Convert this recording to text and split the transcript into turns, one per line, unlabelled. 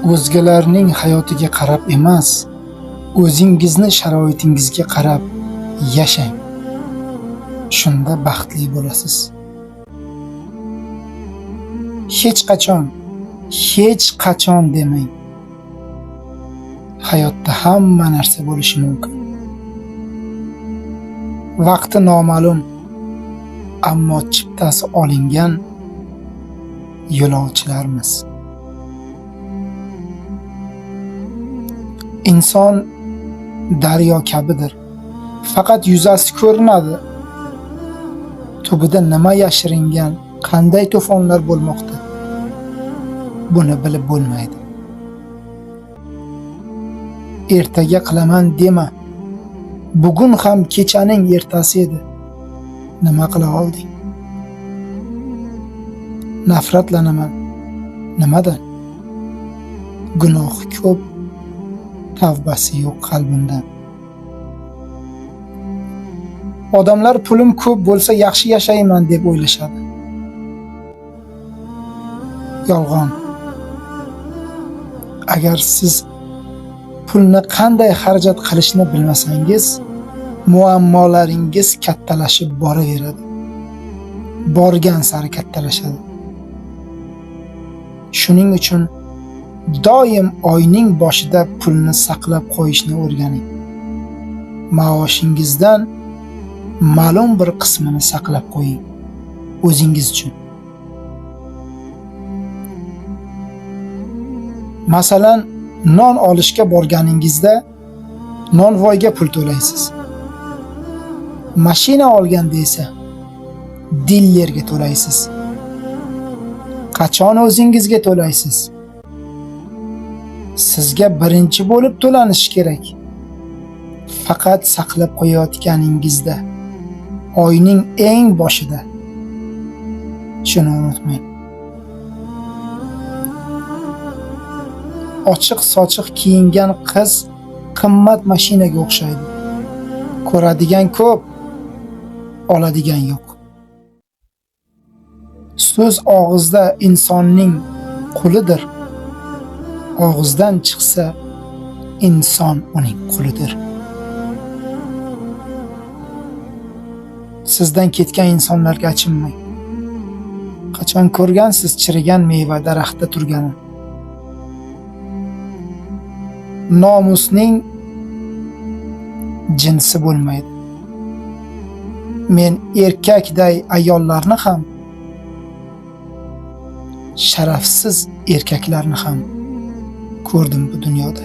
O'zgalarning hayotiga qarab emas, o'zingizni sharoitingizga qarab yashang. Shunda baxtli bo'lasiz. Hech qachon demang. Hayotda hamma narsa bo'lishi mumkin. Vaqti noma'lum, ammo chiptasi olingan yo'lovchilarmiz. Inson daryo kabidir. Faqat yuzasi ko'rinadi. Tubida nima yashiringan, qanday to'fonlar bo'lmoqda? Buni bilib bo'lmaydi. Ertaga qilaman dema. Bugun ham kechaning ertasi edi. Nima qila olding? Nafratlanaman. Nimadan? Gunohi ko'p, tavbasi yo'q qalbimdan. Odamlar pulim ko'p bo'lsa yaxshi yashayman deb o'ylashadi. Yolg'on. Agar siz pulni qanday xarajat qilishni bilmasangiz, muammolaringiz kattalashib boraveradi. Borgan sari kattalashadi. Shuning uchun doim oyning boshida pulni saqlab qo'yishni o'rganing. Maoshingizdan ma'lum bir qismini saqlab qo'ying o'zingiz uchun. Masalan, non olishga borganingizda nonvoyga pul to'laysiz. Mashina olganda esa dillerga to'laysiz. Qachon o'zingizga to'laysiz? Sizga birinchi bo'lib to'lanishi kerak. Faqat saqlab qo'yayotganingizda, oyning eng boshida. Shuni unutmang. Ochiq-sochiq kiyingan qiz qimmat mashinaga o'xshaydi. Ko'radigan ko'p, oladigan yo'q. So'z og'izda insonning qulidir. Og'izdan chiqsa, inson uning qulidir. Sizdan ketgan insonlarga achinmang. Qachon ko'rgansiz chirigan meva daraxtda turganini? Nomusning jinsi bo'lmaydi. Men erkakday ayollarni ham, sharafsiz erkaklarni ham ko'rdim bu dunyoda.